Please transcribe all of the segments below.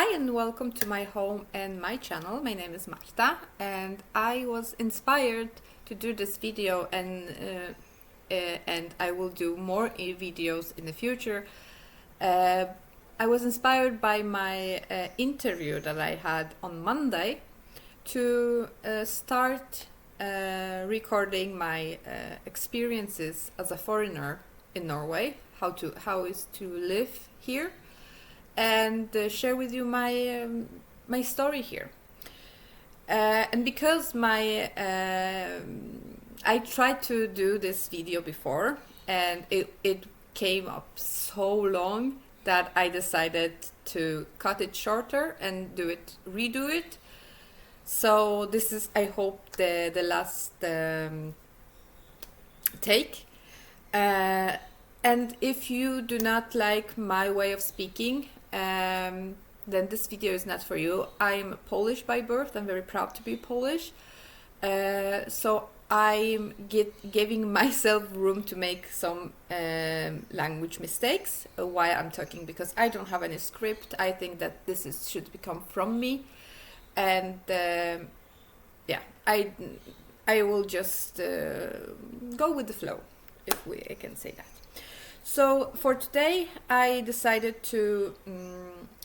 Hi and welcome to my home and my channel. My name is Marta and I was inspired to do this video and I will do more videos in the future. I was inspired by my interview that I had on Monday to start recording my experiences as a foreigner in Norway, how is to live here, and share with you my story here. And because I tried to do this video before and it came up so long that I decided to cut it shorter and redo it. So this is, I hope, the last take. And if you do not like my way of speaking, then this video is not for you. I'm Polish by birth. I'm very proud to be Polish. So I'm giving myself room to make some language mistakes while I'm talking, because I don't have any script. I think that should come from me, and yeah, I will just go with the flow, if I can say that. So for today, I decided to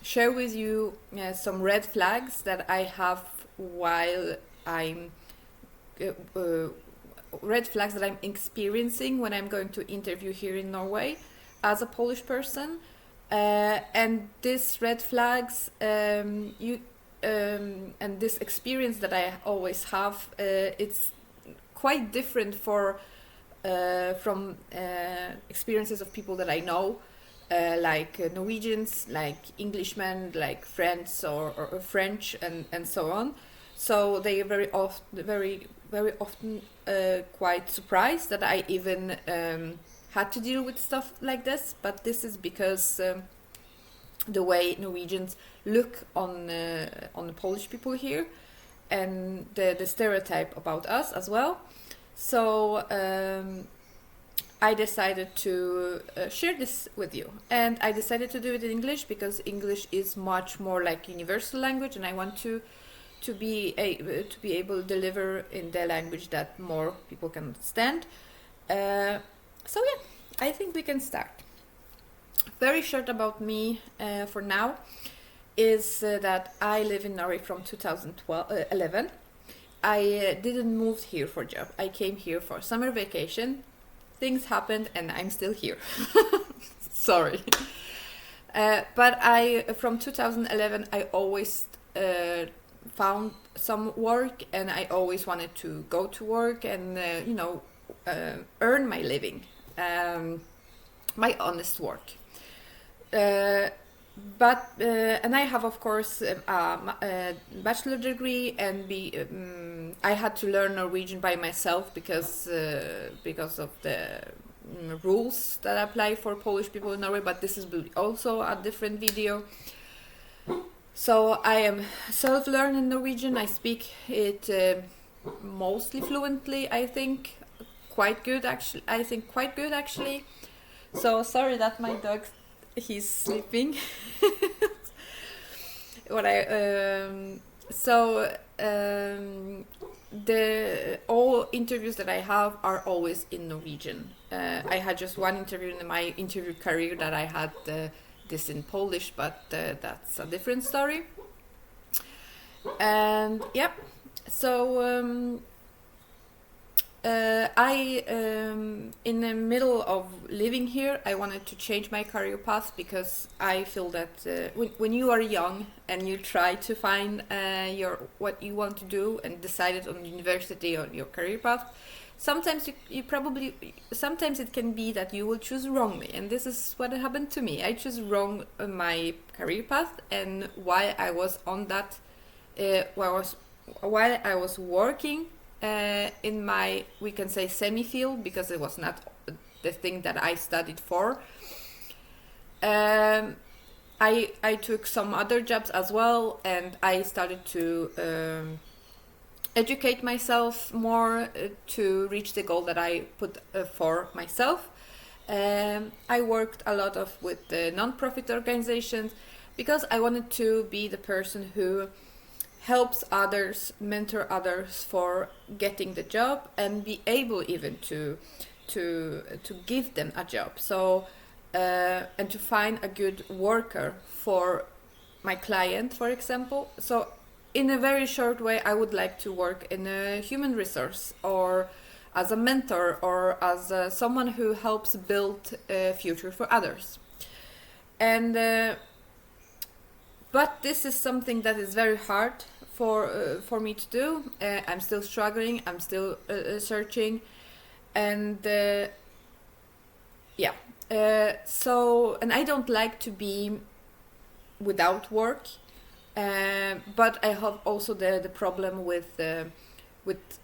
share with you some red flags that I have while I'm red flags that I'm experiencing when I'm going to interview here in Norway as a Polish person, and these red flags and this experience that I always have, it's quite different from experiences of people that I know, like Norwegians, like Englishmen, like French or French, and so on. So they are very often quite surprised that I even had to deal with stuff like this. But this is because the way Norwegians look on the Polish people here, and the stereotype about us as well. So I decided to share this with you, and I decided to do it in English because English is much more like universal language, and I want to be able to deliver in the language that more people can understand. So yeah, I think we can start. Very short about me for now is that I live in Norway from 2011. I didn't move here for a job. I came here for summer vacation. Things happened and I'm still here. Sorry. But from 2011, I always found some work, and I always wanted to go to work and, earn my living, my honest work. And I have, of course, a bachelor degree, and I had to learn Norwegian by myself because of the rules that apply for Polish people in Norway. But this is also a different video. So I am self-learning Norwegian. I speak it mostly fluently. I think quite good actually. So sorry that my dog, he's sleeping. All interviews that I have are always in Norwegian. I had just one interview in my interview career that I had this in Polish, but that's a different story. And yeah, so in the middle of living here, I wanted to change my career path, because I feel that when you are young and you try to find what you want to do and decided on university or your career path, sometimes sometimes it can be that you will choose wrongly, and this is what happened to me. I chose wrong my career path, and while I was on that, while I was working in my, we can say, semi-field, because it was not the thing that I studied for. I took some other jobs as well, and I started to educate myself more to reach the goal that I put for myself. I worked a lot with non-profit organizations, because I wanted to be the person who helps others, mentor others for getting the job, and be able even to give them a job. So and to find a good worker for my client, for example. So in a very short way, I would like to work in a human resource, or as a mentor, or as someone who helps build a future for others. And but this is something that is very hard for me to do. I'm still struggling. I'm still searching, and yeah. So, and I don't like to be without work, but I have also the problem with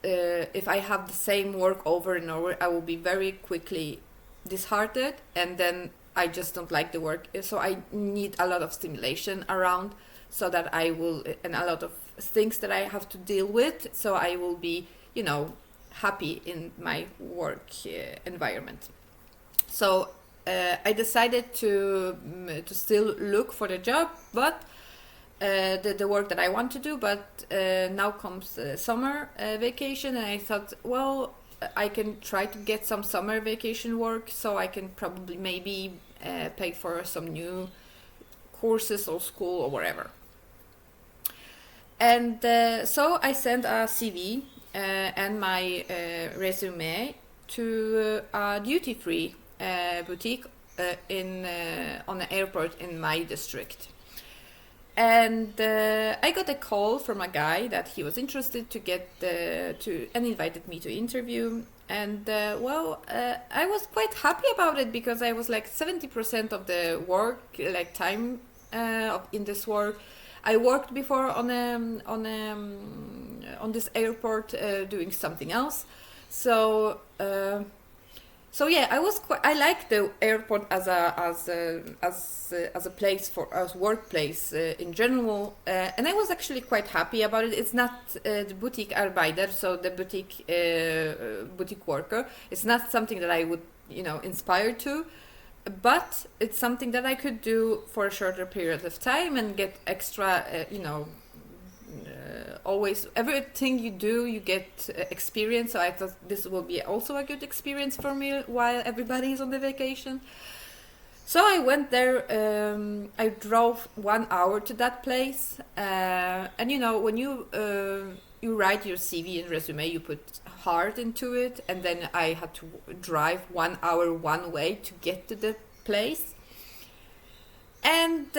if I have the same work over and over, I will be very quickly disheartened, and then I just don't like the work. So I need a lot of stimulation around, so that I will, and a lot of things that I have to deal with, so I will be, happy in my work environment. So I decided to still look for the job, but the work that I want to do. But now comes summer vacation, and I thought, well, I can try to get some summer vacation work, so I can probably maybe pay for some new courses or school or whatever. And so I sent a CV and my resume to a duty-free boutique on the airport in my district. And I got a call from a guy that he was interested and invited me to interview. And I was quite happy about it, because I was like 70% of the work, like time in this work. I worked before on this airport doing something else. So yeah, I like the airport as a place as workplace in general, and I was actually quite happy about it. It's not the boutique Arbeiter, so the boutique worker. It's not something that I would inspire to, but it's something that I could do for a shorter period of time and get extra. Always, everything you do, you get experience. So I thought this will be also a good experience for me while everybody is on the vacation. So I went there. I drove 1 hour to that place, and when you write your CV and resume, you put heart into it, and then I had to drive 1 hour one way to get to the place. And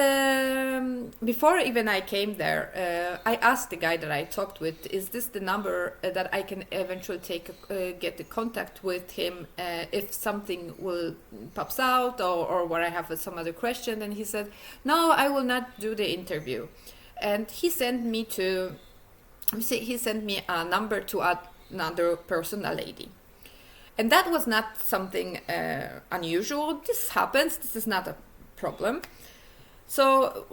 before even I came there, I asked the guy that I talked with, is this the number that I can eventually get the contact with him if something will pops out, or where I have some other question? And he said, no, I will not do the interview. And he sent me a number to another person, a lady. And that was not something unusual. This happens. This is not a problem. So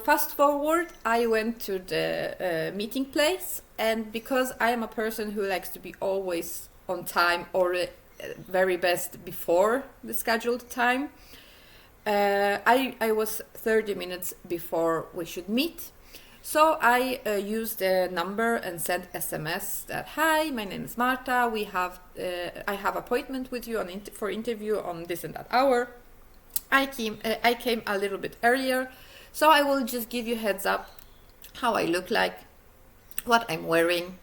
fast forward, I went to the meeting place, and because I am a person who likes to be always on time, or very best before the scheduled time, I was 30 minutes before we should meet. So I used the number and sent SMS that, hi, my name is Marta. I have appointment with you for interview on this and that hour. I came a little bit earlier, so I will just give you heads up how I look like, what I'm wearing,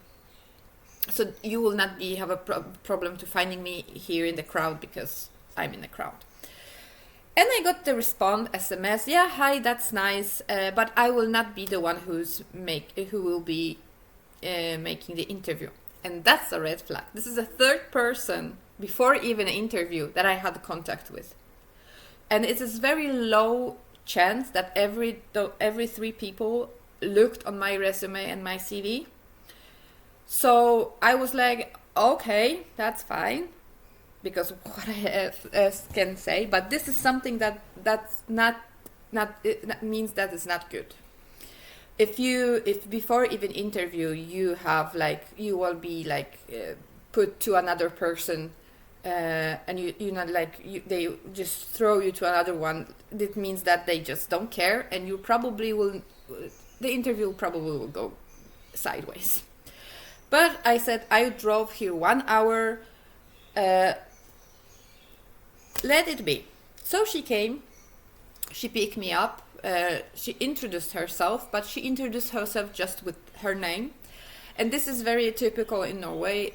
so you will not have a problem to finding me here in the crowd, because I'm in the crowd. And I got the response SMS, yeah, hi, that's nice, but I will not be the one who will be making the interview. And that's a red flag. This is the third person before even an interview that I had contact with. And it is very low chance that every 3 people looked on my resume and my CV. So I was like, okay, that's fine, because of what I can say. But this is something that means that is not good. If before even interview you will be put to another person and you not like they just throw you to another one, it means that they just don't care, and you probably will, the interview probably will go sideways. But I said, I drove here 1 hour, let it be. So she came, she picked me up, she introduced herself, but she introduced herself just with her name. And this is very typical in Norway.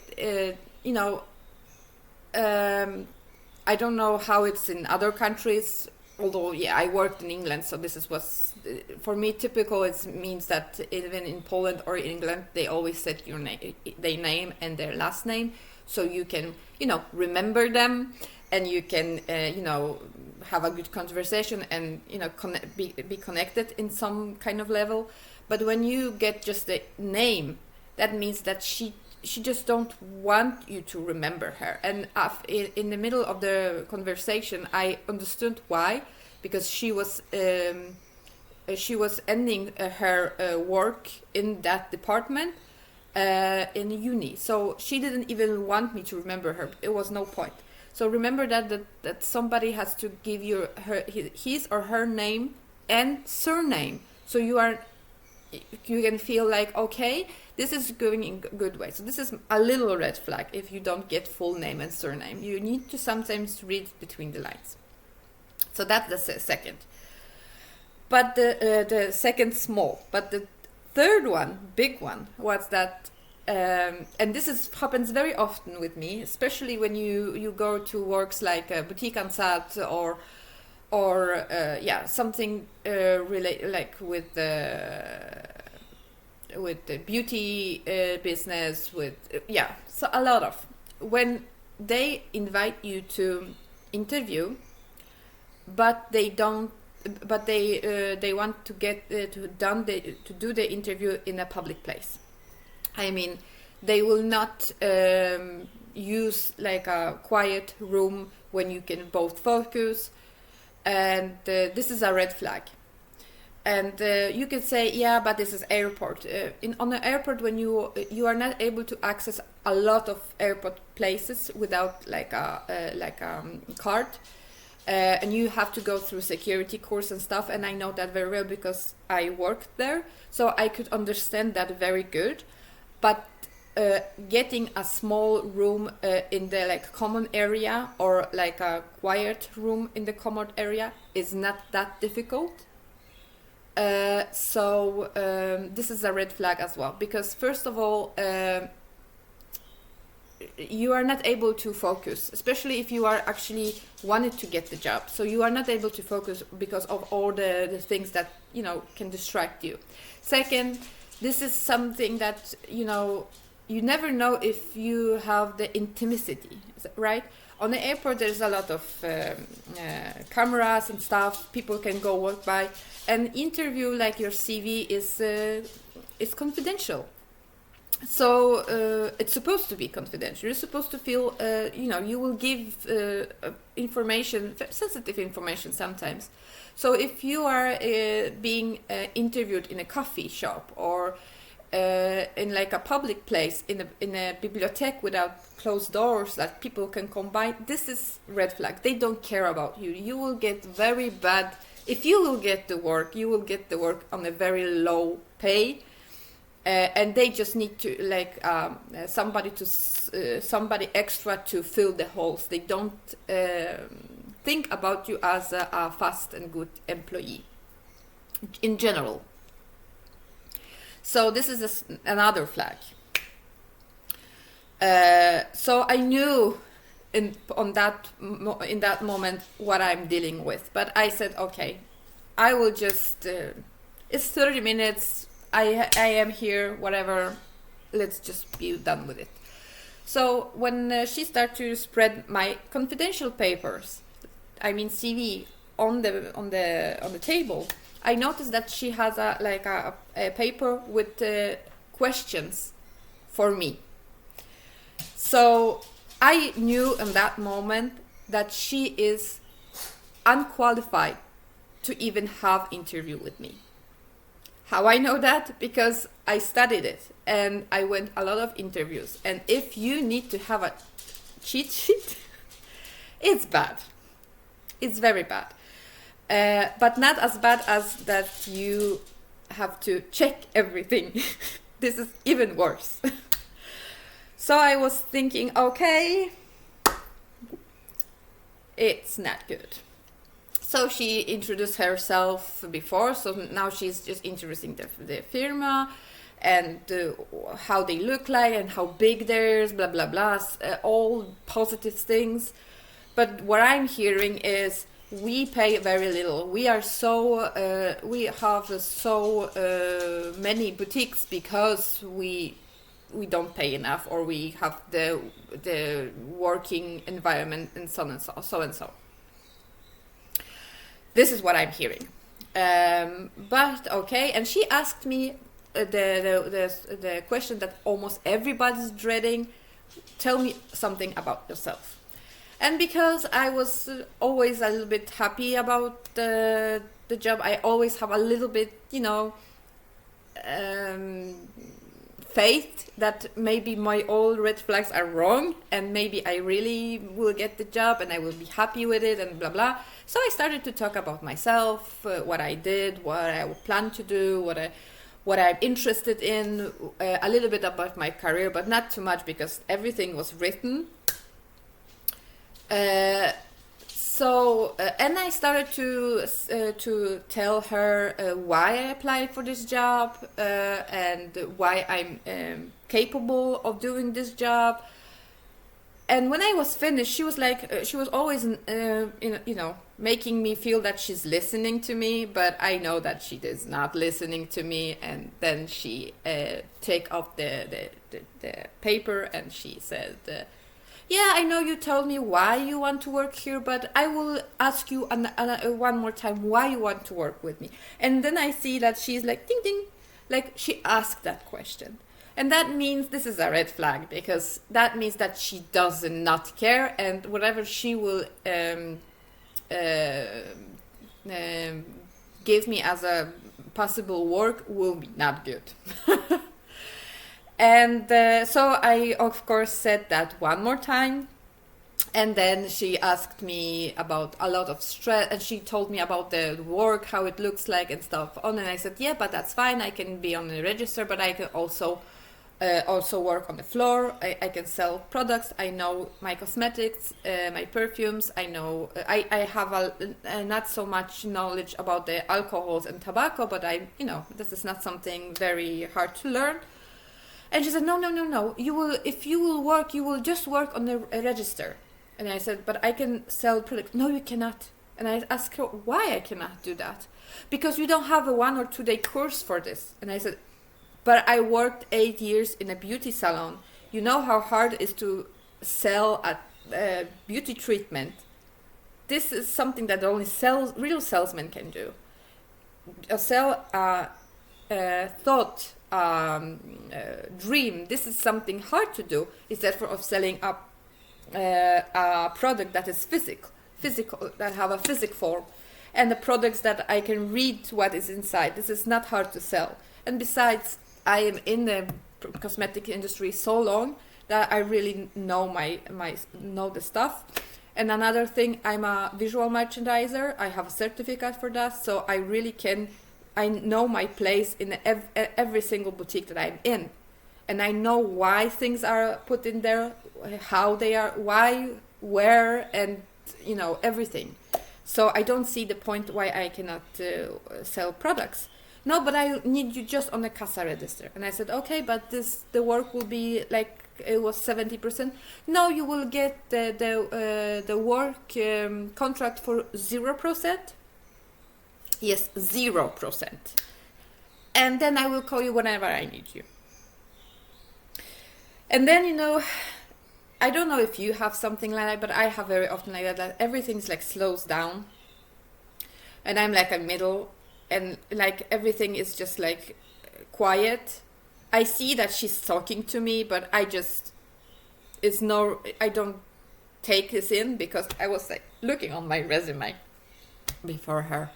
I don't know how it's in other countries, although I worked in England, so this is what's for me typical. It means that even in Poland or England, they always set your their name and their last name, so you can remember them, and you can have a good conversation and be connected in some kind of level. But when you get just the name, that means that she just don't want you to remember her. And in the middle of the conversation, I understood why, because she was ending her work in that department in uni, so she didn't even want me to remember her. It was no point. So remember that somebody has to give you his or her name and surname, so you can feel like, okay, this is going in a good way. So this is a little red flag if you don't get full name and surname. You need to sometimes read between the lines. So that's the second. But the second small. But the third one, big one, was that, and this happens very often with me, especially when you go to works like butikkansat or something related, like with the beauty business, so a lot of, when they invite you to interview, but they want to get to do the interview in a public place. I mean, they will not use like a quiet room when you can both focus, and this is a red flag. And you can say, but this is airport. On the airport, when you are not able to access a lot of airport places without like a card, and you have to go through security course and stuff. And I know that very well because I worked there, so I could understand that very good. But getting a small room in the like common area, or like a quiet room in the common area, is not that difficult. So this is a red flag as well, because first of all, you are not able to focus, especially if you are actually wanted to get the job. So you are not able to focus because of all the things that can distract you. Second, this is something that you never know if you have the intimacy, right? On the airport, there's a lot of cameras and stuff. People can go walk by. An interview, like your CV, is confidential. So it's supposed to be confidential. You're supposed to feel, you will give information, sensitive information sometimes. So if you are being interviewed in a coffee shop, or in like a public place, in a bibliothèque without closed doors that people can come by, this is red flag. They don't care about you. You will get very bad. If you will get the work, you will get the work on a very low pay, and they just need to somebody extra to fill the holes. They don't think about you as a fast and good employee in general. So this is another flag. So I knew in that moment what I'm dealing with, but I said, okay, I will just. It's 30 minutes. I am here. Whatever. Let's just be done with it. So when she started to spread my confidential papers, I mean CV, on the table, I noticed that she has a paper with questions for me. So I knew in that moment that she is unqualified to even have interview with me. How I know that? Because I studied it and I went a lot of interviews. And if you need to have a cheat sheet, It's bad. It's very bad. But not as bad as that you have to check everything. This is even worse. So I was thinking, okay, it's not good. So she introduced herself before, so now she's just introducing the firma and how they look like and how big theirs, blah blah blah, all positive things. But what I'm hearing is we pay very little. We are we have so many boutiques because we don't pay enough, or we have the working environment and so and so. This is what I'm hearing. But okay, and she asked me the question that almost everybody's dreading: tell me something about yourself. And because I was always a little bit happy about the job, I always have a little bit, faith that maybe my old red flags are wrong, and maybe I really will get the job and I will be happy with it and blah blah. So I started to talk about myself, what I did, what I plan to do, what I'm interested in, a little bit about my career, but not too much because everything was written. And I started to tell her why I applied for this job and why I'm capable of doing this job. And when I was finished, she was like, she was always, making me feel that she's listening to me, but I know that she is not listening to me. And then she take up the paper and she said, yeah, I know you told me why you want to work here, but I will ask you one more time why you want to work with me. And then I see that she's like, ding, ding, like she asked that question. And that means this is a red flag, because that means that she does not care, and whatever she will give me as a possible work will be not good. And so I, of course, said that one more time. And then she asked me about a lot of stress, and she told me about the work, how it looks like and stuff on. And I said, yeah, but that's fine. I can be on the register, but I can also work on the floor. I can sell products. I know my cosmetics, my perfumes. I know I have a not so much knowledge about the alcohols and tobacco, but this is not something very hard to learn. And she said, no. If you will work, you will just work on the register. And I said, but I can sell products. No, you cannot. And I asked her why I cannot do that. Because you don't have a 1 or 2 day course for this. And I said, but I worked 8 years in a beauty salon. You know how hard it is to sell a beauty treatment. This is something that only real salesmen can do. Sell a thought, dream. This is something hard to do, instead of selling a product that is physical, that have a physic form, and the products that I can read what is inside. This is not hard to sell. And besides, I am in the cosmetic industry so long that I really know know the stuff. And another thing, I'm a visual merchandiser. I have a certificate for that, so I really I know my place in every single boutique that I'm in. And I know why things are put in there, how they are, why, where, and, everything. So I don't see the point why I cannot sell products. No, but I need you just on the Casa register. And I said, okay, but the work will be like, it was 70%. No, you will get the work contract for 0%. Yes, 0%. And then I will call you whenever I need you. And then, I don't know if you have something like that, but I have very often like that everything's like slows down. And I'm like a middle, and like everything is just like quiet. I see that she's talking to me, but I don't take this in, because I was like looking on my resume before her.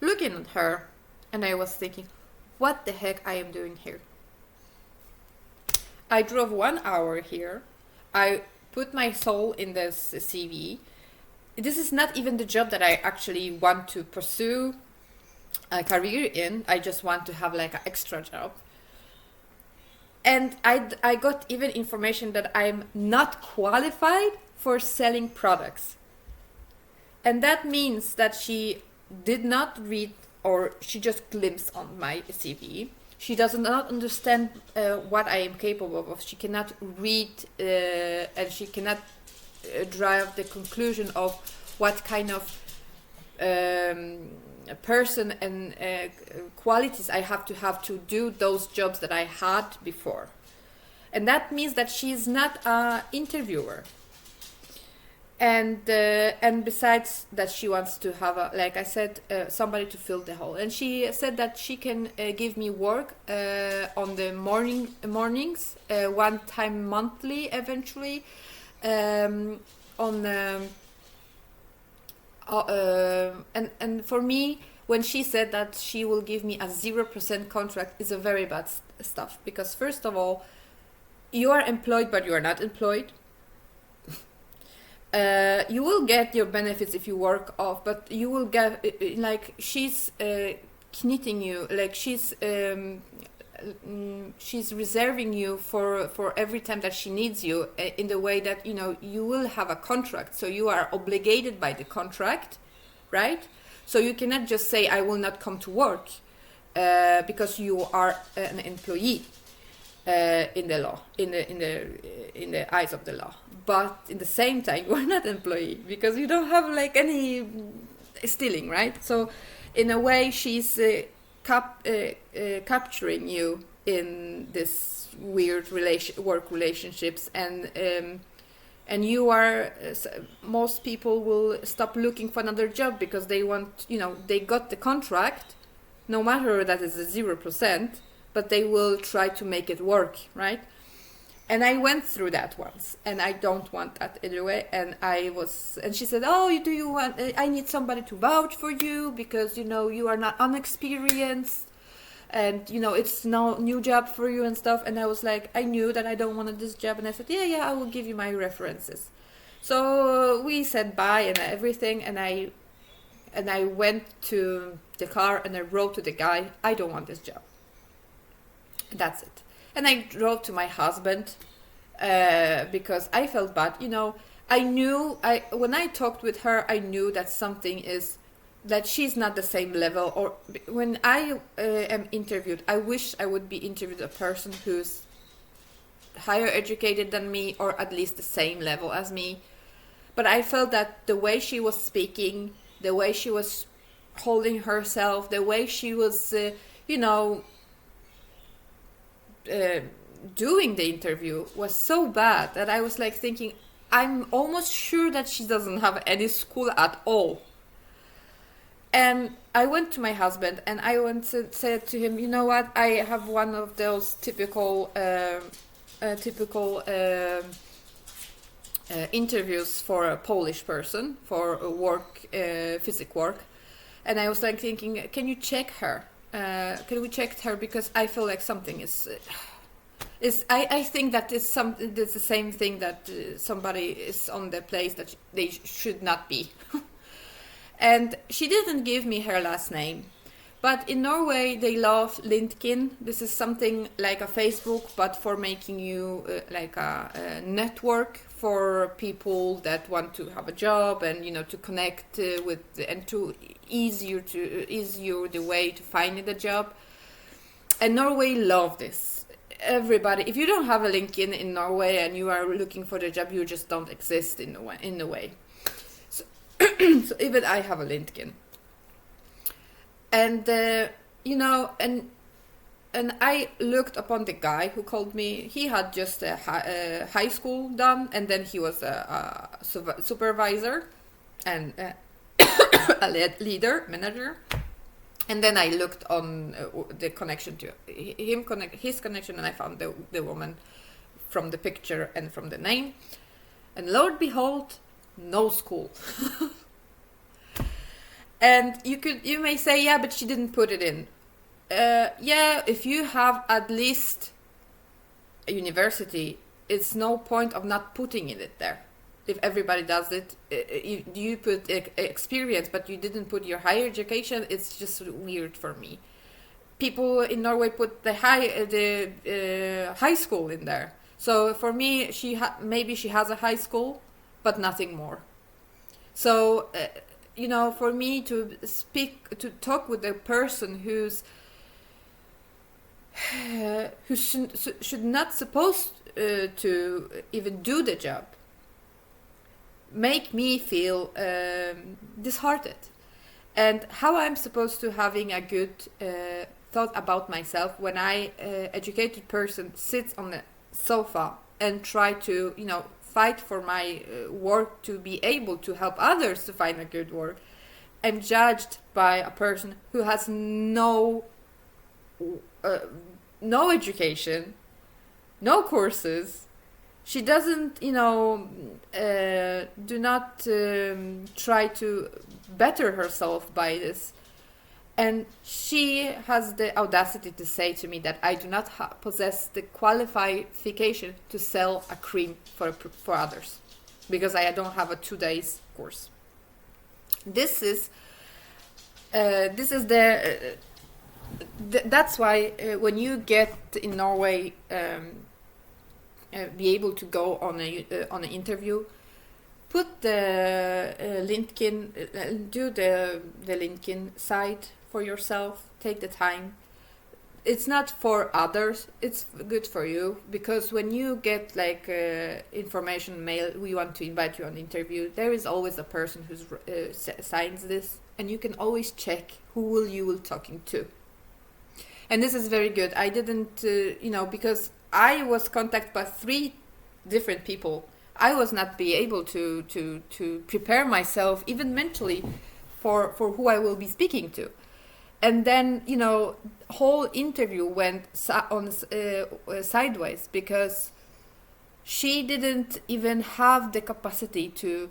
Looking at her, and I was thinking, what the heck I am doing here? I drove 1 hour here. I put my soul in this CV. This is not even the job that I actually want to pursue a career in. I just want to have like an extra job. And I got even information that I'm not qualified for selling products. And that means that she did not read, or she just glimpsed on my CV. She does not understand what I am capable of. She cannot read and she cannot drive the conclusion of what kind of person and qualities I have to do those jobs that I had before. And that means that she's not an interviewer. And besides that, she wants to have, like I said, somebody to fill the hole. And she said that she can give me work on the mornings, one time monthly, eventually, and for me, when she said that she will give me a 0% contract, is a very bad stuff. Because first of all, you are employed, but you are not employed. You will get your benefits if you work off, but you will get, like, she's knitting you, like she's reserving you for every time that she needs you, in the way that, you know, you will have a contract, so you are obligated by the contract, right? So you cannot just say I will not come to work because you are an employee in the law, in the eyes of the law. But in the same time, you are not an employee because you don't have like any stealing, right? So in a way, she's capturing you in this weird work relationships, and you are, most people will stop looking for another job because they want, you know, they got the contract, no matter that is a 0%, but they will try to make it work, right? And I went through that once, and I don't want that anyway. And she said, "Oh, do you want? I need somebody to vouch for you because, you know, you are not unexperienced, and, you know, it's no new job for you and stuff." And I was like, I knew that I don't want this job, and I said, yeah, I will give you my references. So we said bye and everything, and I went to the car and I wrote to the guy, I don't want this job. That's it. And I drove to my husband because I felt bad. You know, I knew, when I talked with her, I knew that something is, that she's not the same level. Or when I am interviewed, I wish I would be interviewed a person who's higher educated than me, or at least the same level as me. But I felt that the way she was speaking, the way she was holding herself, the way she was, doing the interview was so bad that I was like thinking, I'm almost sure that she doesn't have any school at all. And I went to my husband and I said to him, you know what, I have one of those typical interviews for a Polish person for work, physical work. And I was like thinking, can you check her? Can we check her, because I feel like something is I think that is that's the same thing, that somebody is on the place that they should not be. And she didn't give me her last name, but in Norway they love LinkedIn. This is something like a Facebook, but for making you like a network for people that want to have a job, and, you know, to connect with, and to easier the way to find a job. And Norway love this. Everybody, if you don't have a LinkedIn in Norway and you are looking for the job, you just don't exist in the way. So, so even I have a LinkedIn, and and I looked upon the guy who called me. He had just a high school done, and then he was a supervisor and a leader, manager. And then I looked on the connection to his connection, and I found the woman from the picture and from the name. And lo and behold, no school. And you may say, yeah, but she didn't put it in. Yeah, if you have at least a university, it's no point of not putting it there. If everybody does it, you put experience, but you didn't put your higher education. It's just weird for me. People in Norway put the high school in there. So for me, maybe she has a high school, but nothing more. So for me to talk with a person who should not supposed to even do the job, make me feel disheartened. And how I'm supposed to having a good thought about myself when I educated person sits on the sofa and try to fight for my work to be able to help others to find a good work. I'm judged by a person who has no education, no courses. She doesn't, do not try to better herself by this. And she has the audacity to say to me that I do not possess the qualification to sell a cream for others, because I don't have a 2 days course. This is that's why when you get in Norway, be able to go on an interview, put the LinkedIn, do the LinkedIn site for yourself. Take the time. It's not for others. It's good for you, because when you get information mail, we want to invite you on interview. There is always a person who signs this, and you can always check who you will talking to. And this is very good. I didn't, because I was contacted by 3 different people. I was not be able to prepare myself even mentally for who I will be speaking to. And then, whole interview went sideways, because she didn't even have the capacity to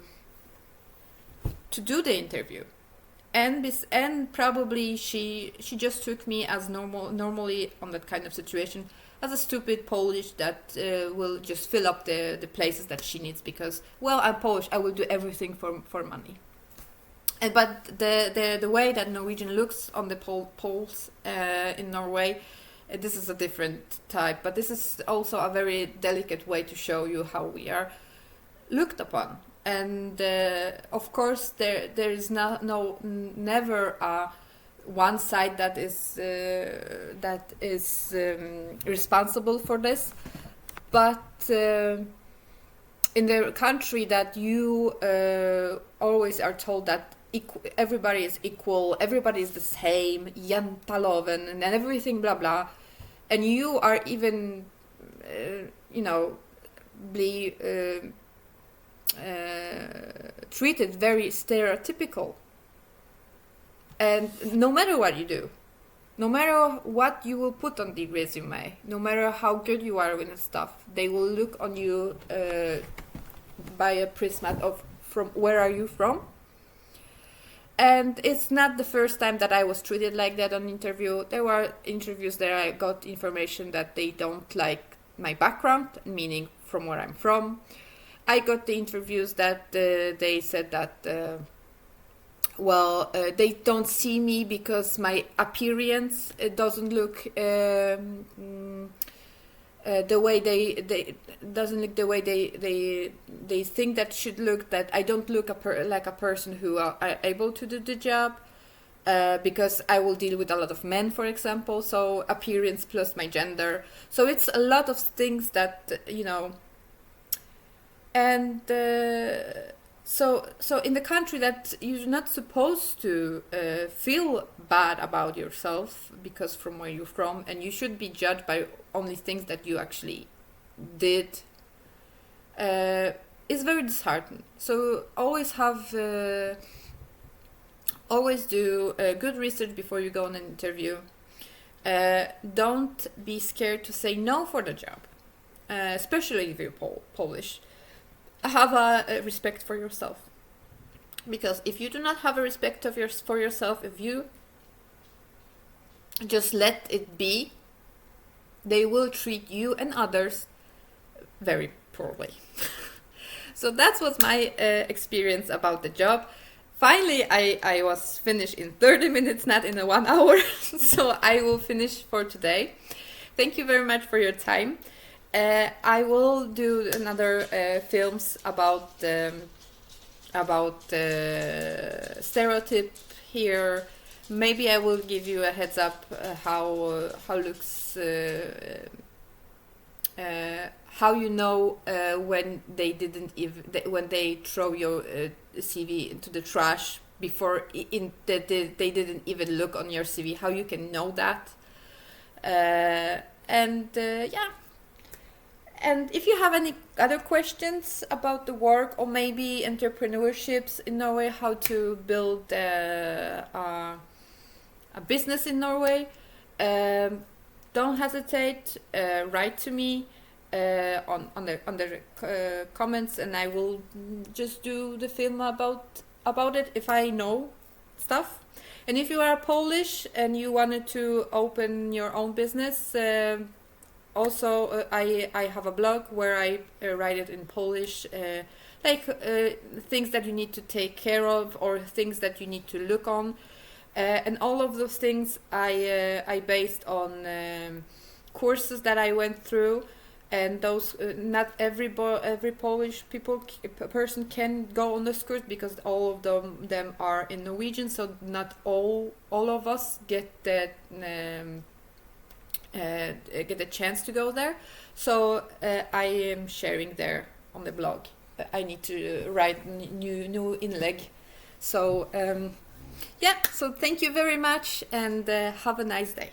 do the interview. And probably she just took me as normally on that kind of situation, as a stupid Polish that will just fill up the places that she needs, because, well, I'm Polish, I will do everything for money. But the way that Norwegian looks on the Poles in Norway, this is a different type, but this is also a very delicate way to show you how we are looked upon. And of course, there is never a one side that is responsible for this, but in the country that you always are told that everybody is equal, everybody is the same, jantaloven, and everything, blah blah, and you are even, treated very stereotypical. And no matter what you do, no matter what you will put on the resume, no matter how good you are with stuff, they will look on you by a prism of from where are you from. And it's not the first time that I was treated like that on interview. There were interviews that I got information that they don't like my background, meaning from where I'm from. I got the interviews that they said that they don't see me because my appearance doesn't look the way they doesn't look the way they think that should look. That I don't look like a person who are able to do the job, because I will deal with a lot of men, for example. So appearance plus my gender. So it's a lot of things that and. So in the country that you're not supposed to feel bad about yourself because from where you're from, and you should be judged by only things that you actually did, is very disheartening. So always do good research before you go on an interview. Don't be scared to say no for the job, especially if you're Polish. Have a respect for yourself, because if you do not have a respect for yourself, if you just let it be, they will treat you and others very poorly. So that was my experience about the job. Finally, I was finished in 30 minutes, not in a 1 hour. So I will finish for today. Thank you very much for your time. I will do another films about stereotype here. Maybe I will give you a heads up how looks how you know when they didn't even when they throw your CV into the trash before they didn't even look on your CV. How you can know that, and yeah. And if you have any other questions about the work or maybe entrepreneurships in Norway, how to build a business in Norway, don't hesitate. Write to me on the comments, and I will just do the film about it if I know stuff. And if you are Polish and you wanted to open your own business, also I have a blog where I write it in Polish, things that you need to take care of or things that you need to look on, and all of those things I based on courses that I went through. And those not every Polish person can go on this course because all of them are in Norwegian, so not all of us get that get a chance to go there. So I am sharing there on the blog. I need to write new inleg. So yeah, so thank you very much, and have a nice day.